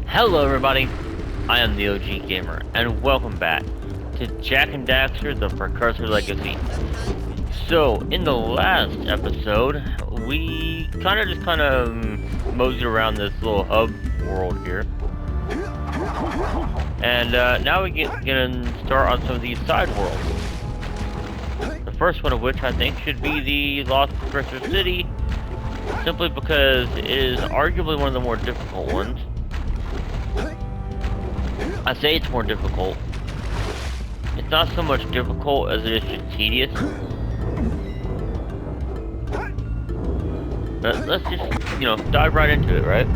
Hello everybody, I am the OG Gamer, and welcome back to Jak and Daxter, the Precursor Legacy. So, in the last episode, we kind of moseyed around this little hub world here. And now we gonna start on some of these side worlds. The first one of which I think should be the Lost Precursor City, simply because it is arguably one of the more difficult ones. I say it's more difficult. It's not so much difficult as it is just tedious. But let's just, dive right into it, right?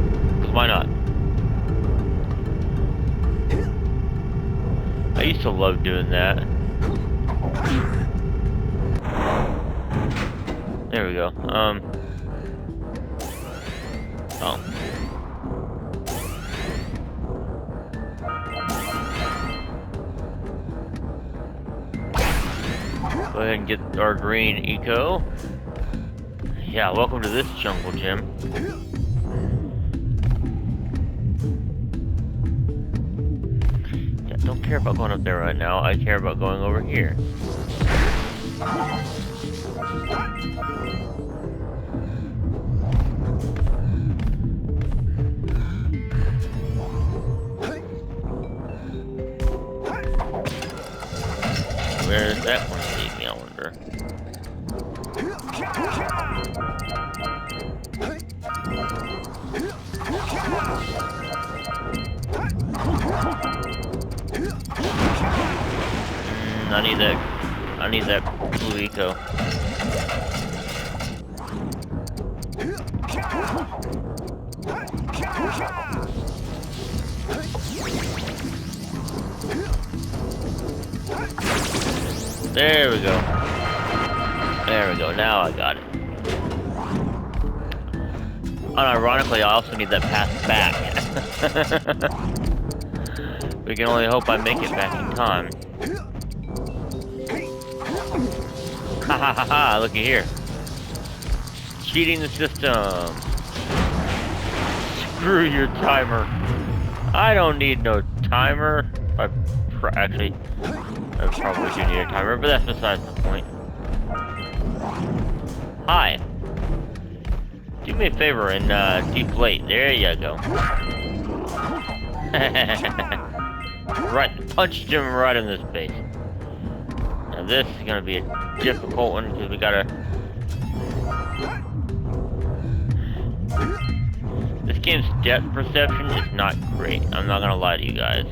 Because why not? I used to love doing that. There we go. Oh. Go ahead and get our green eco. Yeah, welcome to this jungle gym. Yeah, don't care about going up there right now. I care about going over here. Where is that one lead me, I wonder? I need that blue eco. There we go. There we go. Now I got it. Unironically, I also need that path back. We can only hope I make it back in time. Ha ha ha ha! Looky here. Cheating the system. Screw your timer. I don't need no timer. Actually, I probably do need a timer, but that's besides the point. Hi. Do me a favor and deflate. There you go. Right, punched him right in the face. Now this is gonna be a difficult one because we gotta. This game's depth perception is not great. I'm not gonna lie to you guys.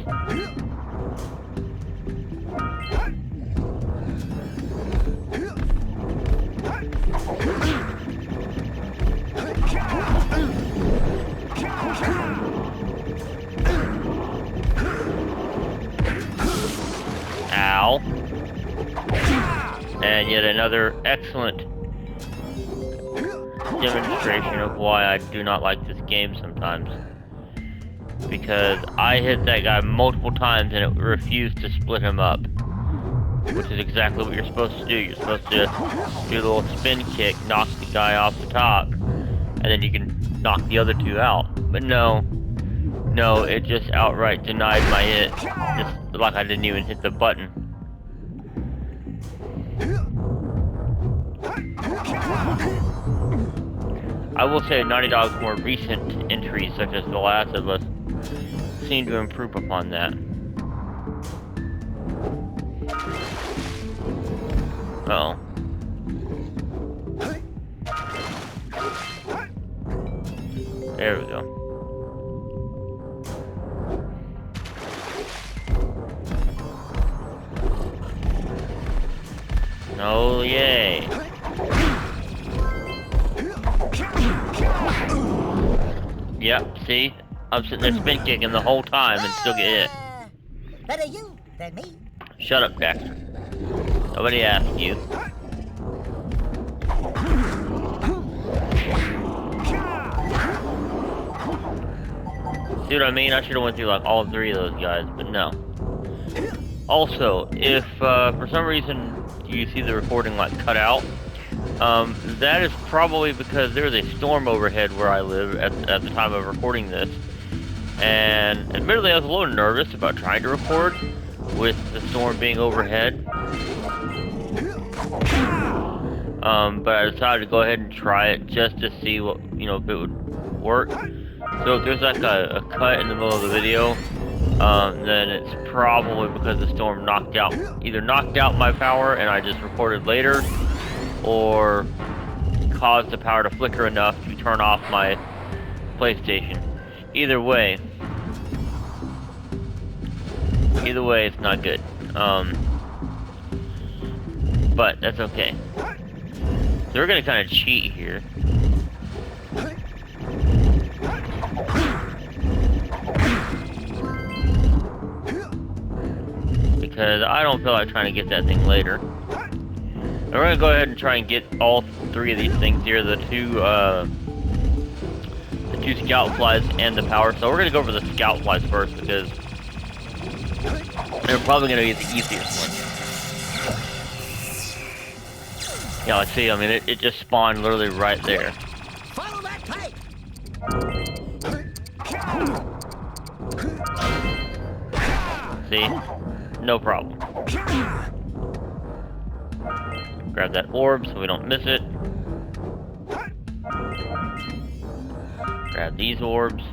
Ow. And yet another excellent demonstration of why I do not like this game sometimes. Because I hit that guy multiple times and it refused to split him up. Which is exactly what you're supposed to do. You're supposed to do a little spin kick, knock the guy off the top, and then you can knock the other two out. But no, it just outright denied my hit. Just like I didn't even hit the button. I will say Naughty Dog's more recent entries, such as The Last of Us, seem to improve upon that. Uh-oh. There we go. Oh, yay. Yep, see? I'm sitting there spin kicking the whole time and still get hit. Better you than me. Shut up, Daxter. Nobody asked you. See what I mean? I should have went through like all three of those guys, but no. Also, if for some reason you see the recording like cut out, that is probably because there is a storm overhead where I live at the time of recording this. And admittedly, I was a little nervous about trying to record with the storm being overhead. But I decided to go ahead and try it just to see what, you know, if it would work. So if there's like a cut in the middle of the video, then it's probably because the storm either knocked out my power and I just recorded later, or caused the power to flicker enough to turn off my PlayStation. Either way, it's not good. But that's okay. So we're gonna kind of cheat here. Because I don't feel like trying to get that thing later. And we're gonna go ahead and try and get all three of these things here, the two scout flies and the power cell. We're gonna go for the scout flies first because they're probably gonna be the easiest one. Yeah, let's see, I mean, it just spawned literally right there. Follow that pipe. See? No problem. Grab that orb so we don't miss it. Grab these orbs.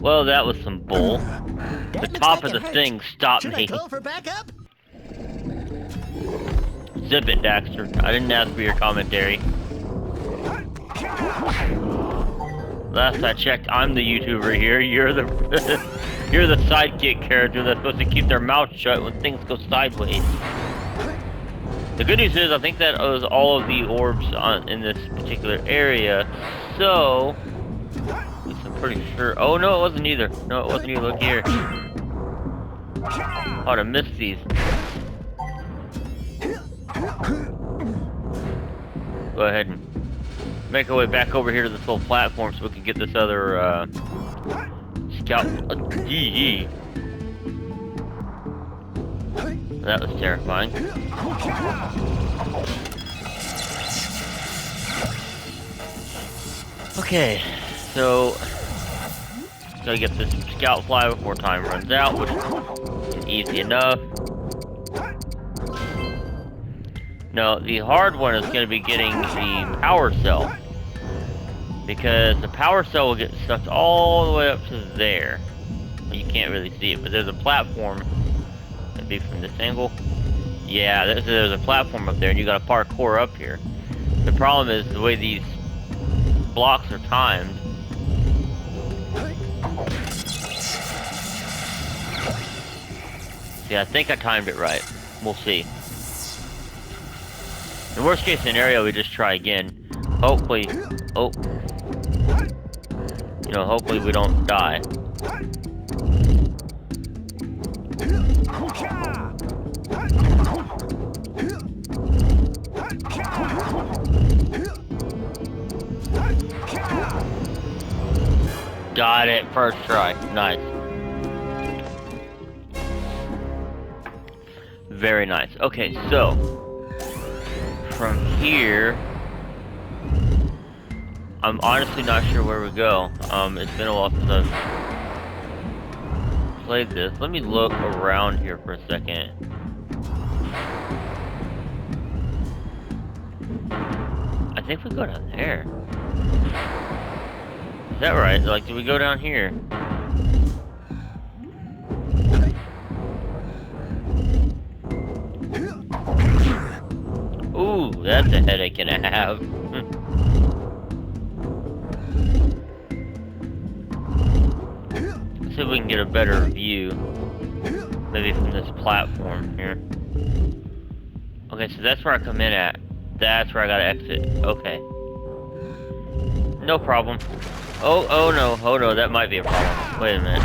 Well, that was some bull. The top of the thing stopped me. Should I call for backup? Zip it, Daxter. I didn't ask for your commentary. Last I checked, I'm the YouTuber here. You're the you're the sidekick character that's supposed to keep their mouth shut when things go sideways. The good news is, I think that was all of the orbs in this particular area. So, at least I'm pretty sure. Oh no, it wasn't either. No, it wasn't either. Look here. Oh, I missed these. Go ahead and make our way back over here to this little platform so we can get this other scout. That was terrifying. Okay, so gotta get this scout fly before time runs out, which is easy enough. No, the hard one is going to be getting the power cell, because the power cell will get stuck all the way up to there. You can't really see it, but there's a platform. It'd be from this angle. Yeah, there's a platform up there, and you got to parkour up here. The problem is the way these blocks are timed. Yeah, I think I timed it right. We'll see. In worst case scenario, we just try again. Hopefully, hopefully we don't die. Got it, first try. Nice. Very nice. Okay, so from here, I'm honestly not sure where we go. It's been a while since I've played this. Let me look around here for a second. I think we go down there. Is that right? Like, did we go down here? Ooh, that's a headache and a half. Let's see if we can get a better view. Maybe from this platform here. Okay, so that's where I come in at. That's where I gotta exit. Okay. No problem. Oh no, that might be a problem. Wait a minute.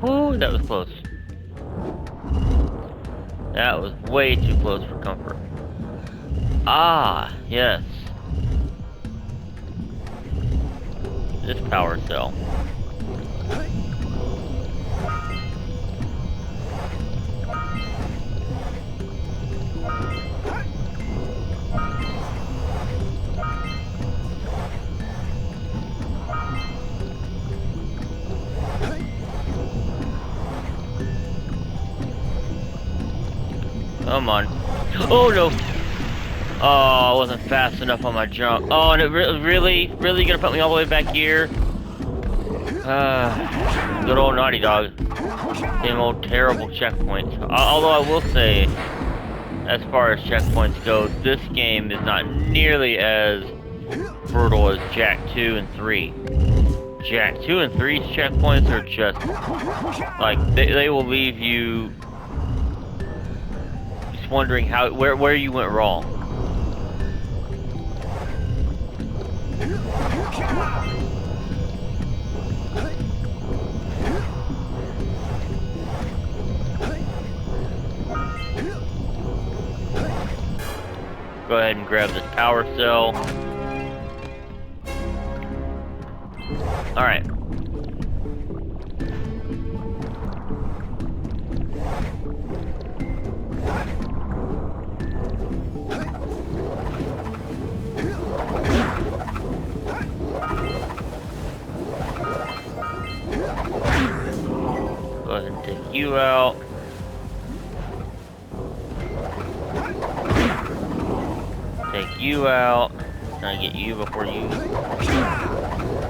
Ooh, that was close. That was way too close for comfort. Ah, yes. This power cell. Come on. Oh no! Oh, I wasn't fast enough on my jump. Oh, and it really gonna put me all the way back here? Good old Naughty Dog. Same old terrible checkpoints. Although I will say, as far as checkpoints go, this game is not nearly as brutal as Jak 2 and 3. Jak 2 and 3's checkpoints are just, like, they will leave you just wondering where you went wrong. Go ahead and grab this power cell. Alright. Go ahead and take you out. Take you out. Trying to get you before you...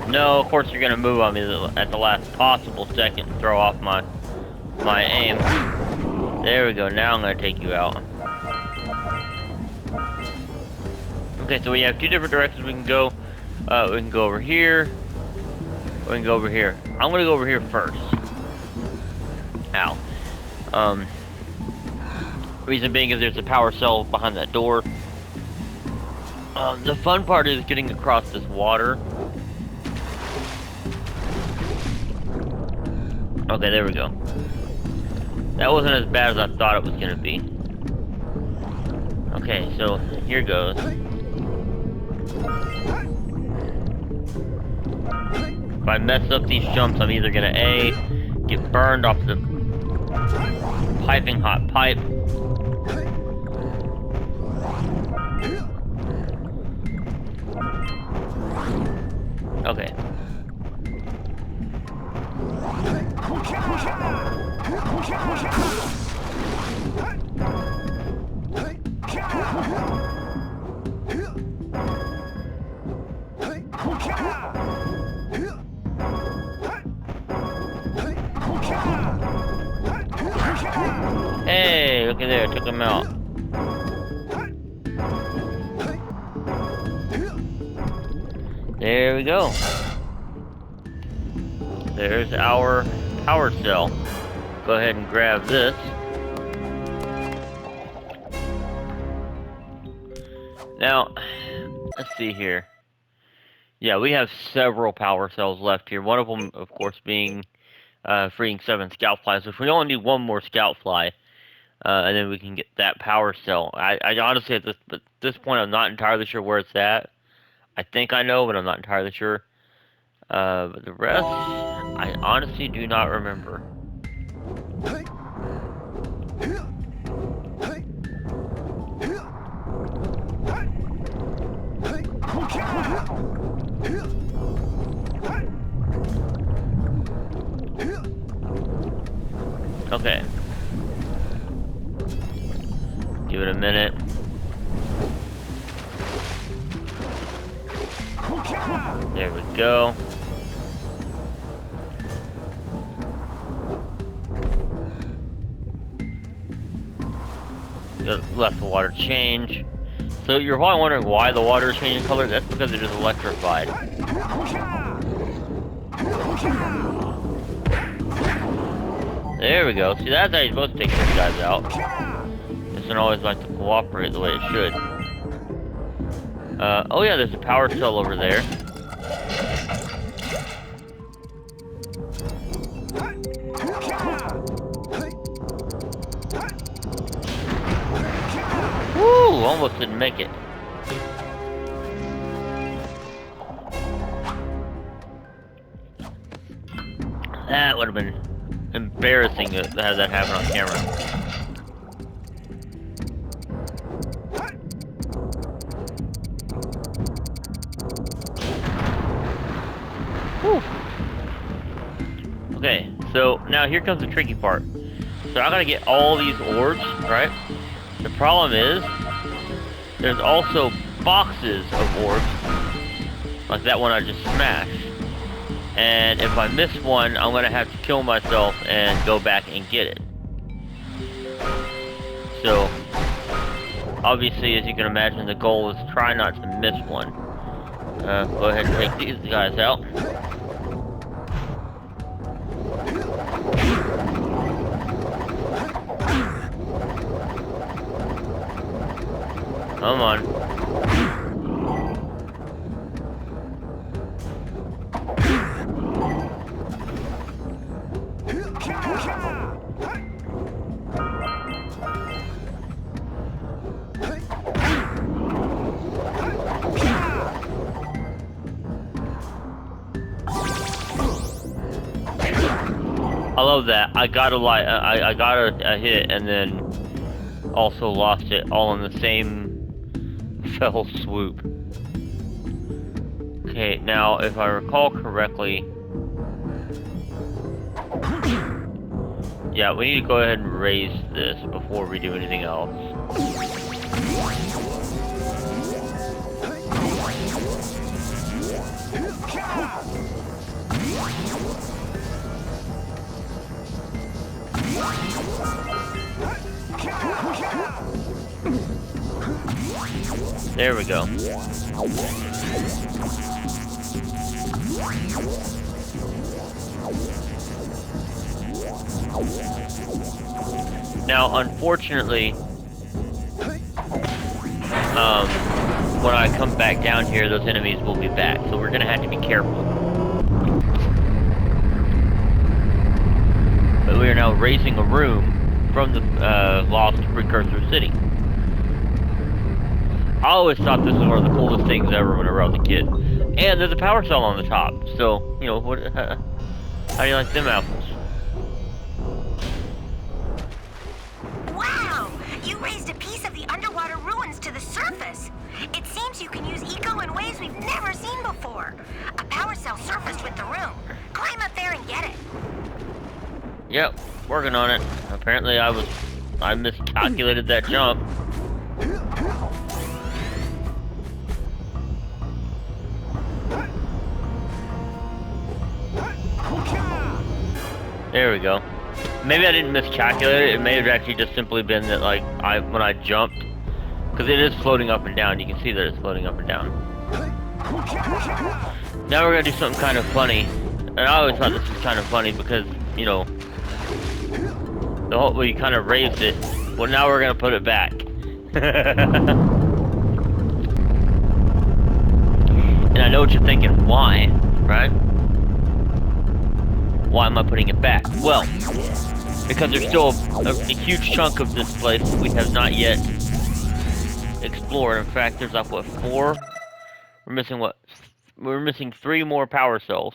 No, of course you're gonna move on me at the last possible second and throw off my aim. There we go, now I'm gonna take you out. Okay, so we have two different directions we can go. We can go over here. We can go over here. I'm gonna go over here first. Ow. Reason being is there's a power cell behind that door. The fun part is getting across this water. Okay, there we go. That wasn't as bad as I thought it was gonna be. Okay, so here goes. If I mess up these jumps, I'm either gonna A, get burned off the piping hot pipe. Okay. Hey, look at there, took him out. There we go. There's our power cell. Go ahead and grab this. Now, let's see here. Yeah, we have several power cells left here. One of them, of course, being freeing 7 scout flies. If we only need one more scout fly, and then we can get that power cell. I honestly, at this point, I'm not entirely sure where it's at. I think I know, but I'm not entirely sure. But the rest, I honestly do not remember. Okay. Give it a minute. There we go. Let the water change. So you're probably wondering why the water is changing color. That's because it is electrified. There we go. See, that's how you're supposed to take these guys out. This one always likes to cooperate the way it should. Oh yeah, there's a power cell over there. almost didn't make it. That would have been embarrassing to have that happen on camera. Whew. Okay, so now here comes the tricky part. So I gotta get all these orbs, right? The problem is, there's also boxes of orbs, like that one I just smashed. And if I miss one, I'm gonna have to kill myself and go back and get it. So, obviously, as you can imagine, the goal is try not to miss one. Go ahead and take these guys out. Come on. I love that. I got a hit and then also lost it all in the same fell swoop. Okay, now if I recall correctly, yeah, we need to go ahead and raise this before we do anything else. There we go. Now, unfortunately, when I come back down here, those enemies will be back, so we're gonna have to be careful. But we are now raising a room from the lost Precursor City. I always thought this was one of the coolest things ever whenever I was a kid. And there's a power cell on the top, so, you know, what, how do you like them apples? Wow! You raised a piece of the underwater ruins to the surface. It seems you can use eco in ways we've never seen before. A power cell surfaced with the room. Climb up there and get it. Yep, working on it. Apparently I miscalculated that jump. There we go. Maybe I didn't miscalculate it. It may have actually just simply been that, like, when I jumped, because it is floating up and down. You can see that it's floating up and down. Now we're gonna do something kind of funny, and I always thought this was kind of funny because, you know, the whole we kind of raised it. Well, now we're gonna put it back. And I know what you're thinking. Why, right? Why am I putting it back? Well, because there's still a huge chunk of this place we have not yet explored. In fact, there's like, what, 4? We're missing what? We're missing 3 more power cells.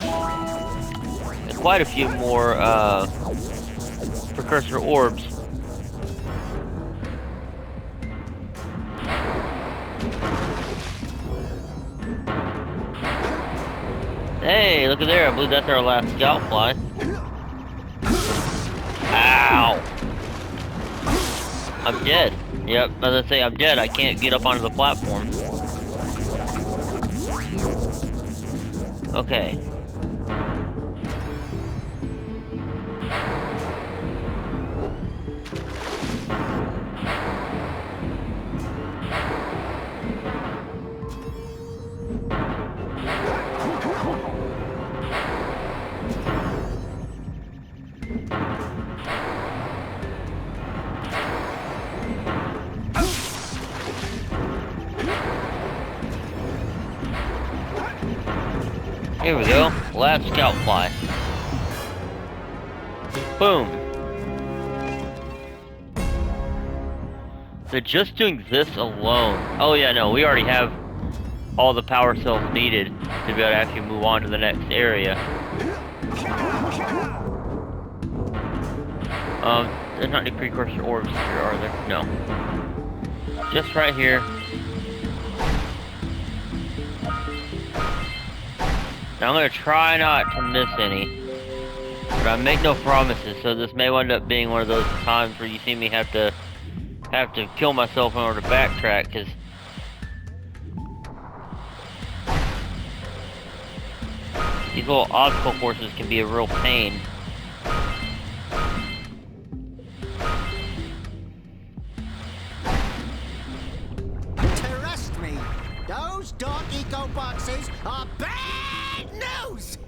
And quite a few more Precursor orbs. Hey, look at there. I believe that's our last scout fly. Ow! I'm dead. Yep, as I say, I'm dead. I can't get up onto the platform. Okay. Here we go. Last scout fly. Boom. So just doing this alone. Oh yeah, no, we already have all the power cells needed to be able to actually move on to the next area. There's not any precursor orbs here, are there? No. Just right here. Now I'm gonna try not to miss any, but I make no promises. So this may wind up being one of those times where you see me have to kill myself in order to backtrack, because these little obstacle courses can be a real pain. Trust me, those dark eco boxes are bad news!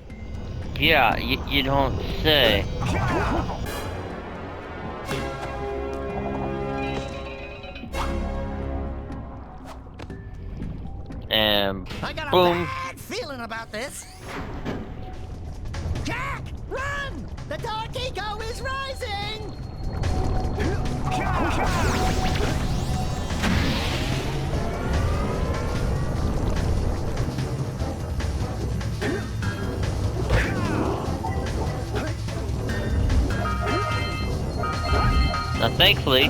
Yeah, you don't say. And I got a boom. bad feeling about this. Jak, run! The dark eco is rising! Now thankfully,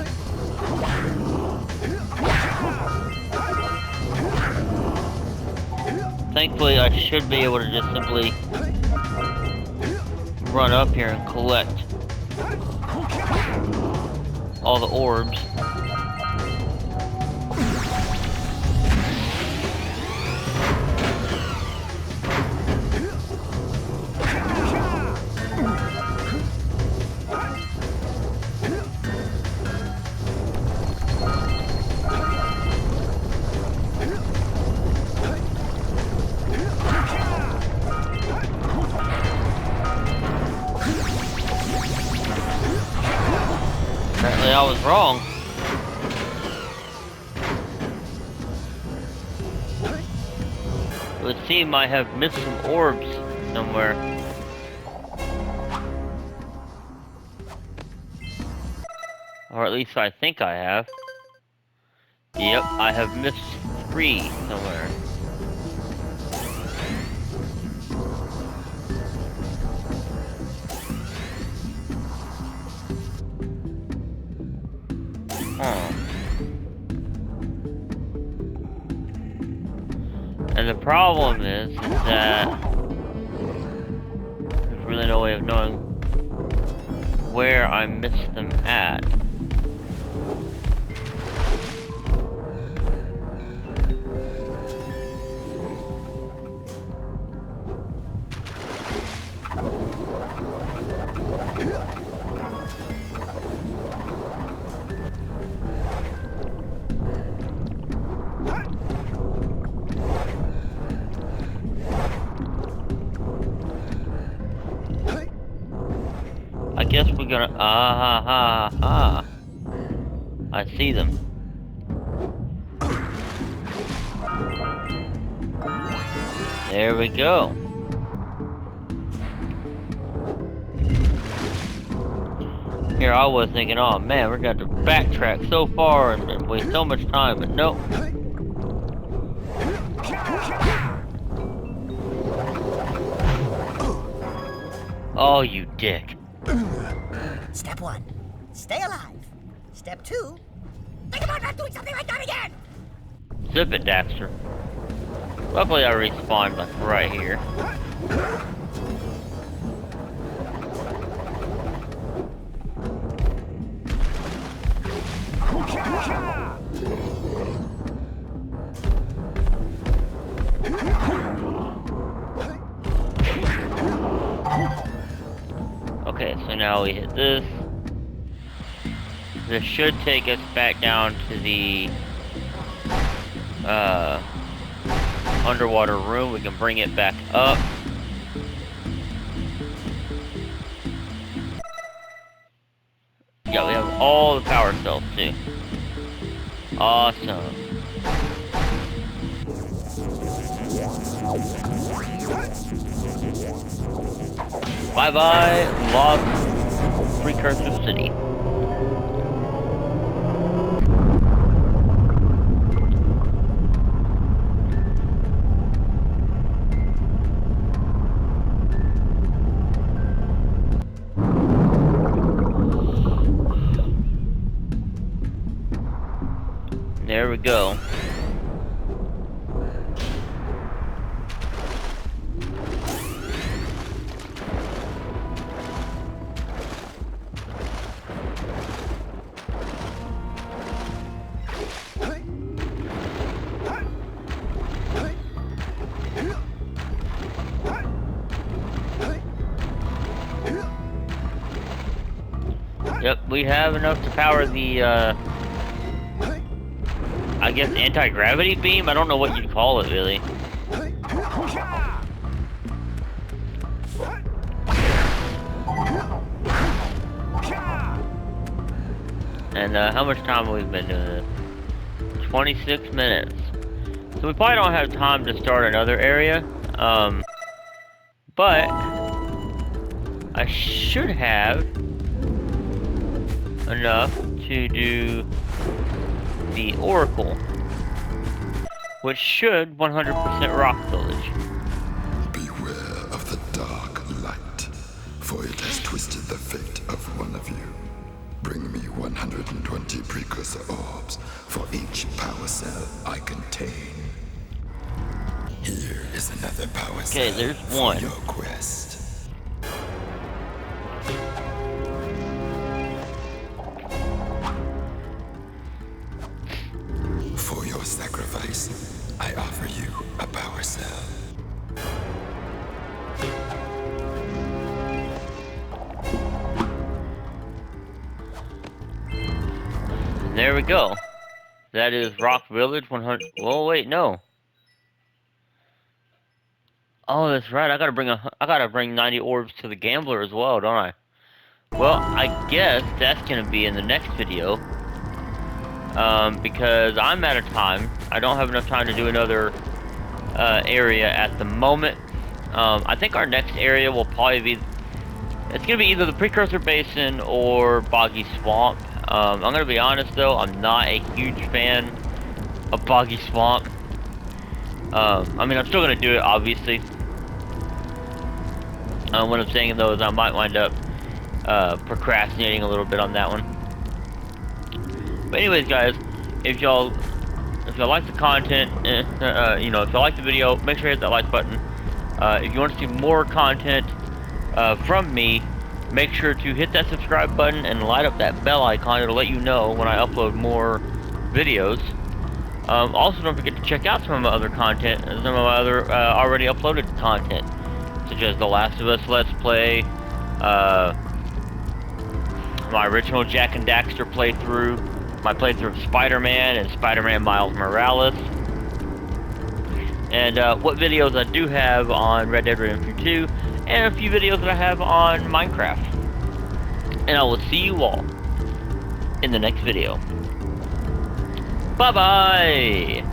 I should be able to just simply run up here and collect all the orbs. Apparently I was wrong. It would seem I have missed some orbs somewhere. Or at least I think I have. Yep, I have missed 3 somewhere. And the problem is that there's really no way of knowing where I missed them at. I guess we're gonna, I see them. There we go. Here I was thinking, oh man, we're gonna have to backtrack so far and waste so much time, but nope. Oh, you dick. Step 1, stay alive. Step 2, think about not doing something like that again! Zip it, Daxter. Luckily I respawned like right here. Okay, so now we hit this. This should take us back down to the underwater room. We can bring it back up. Yeah, we have all the power cells too. Awesome. Bye-bye, Lost Precursor City. There we go. Yep, we have enough to power the, I guess anti-gravity beam? I don't know what you'd call it, really. And, how much time have we been doing this? 26 minutes. So we probably don't have time to start another area, but I should have enough to do the Oracle, which should 100% rock Village. Beware of the dark light, for it has twisted the fate of one of you. Bring me 120 Precursor orbs for each power cell I contain. Here is another power cell. Okay, there's one. For your quest. For your sacrifice, I offer you a power cell. There we go. That is Rock Village 100. Well, wait, no. Oh, that's right. I gotta bring 90 orbs to the gambler as well, don't I? Well, I guess that's gonna be in the next video. Because I'm out of time. I don't have enough time to do another area at the moment. I think our next area will probably be... It's gonna be either the Precursor Basin or Boggy Swamp. I'm gonna be honest though, I'm not a huge fan of Boggy Swamp. I mean, I'm still gonna do it, obviously. What I'm saying though is I might wind up procrastinating a little bit on that one. But anyways, guys, if y'all like the content, you know, if y'all like the video, make sure you hit that like button. If you want to see more content from me, make sure to hit that subscribe button and light up that bell icon. It'll let you know when I upload more videos. Also, don't forget to check out some of my other content, some of my other already uploaded content, such as The Last of Us Let's Play, my original Jak and Daxter playthrough, my playthrough of Spider-Man and Spider-Man Miles Morales, and what videos I do have on Red Dead Redemption 2, and a few videos that I have on Minecraft. And I will see you all in the next video. Bye-bye!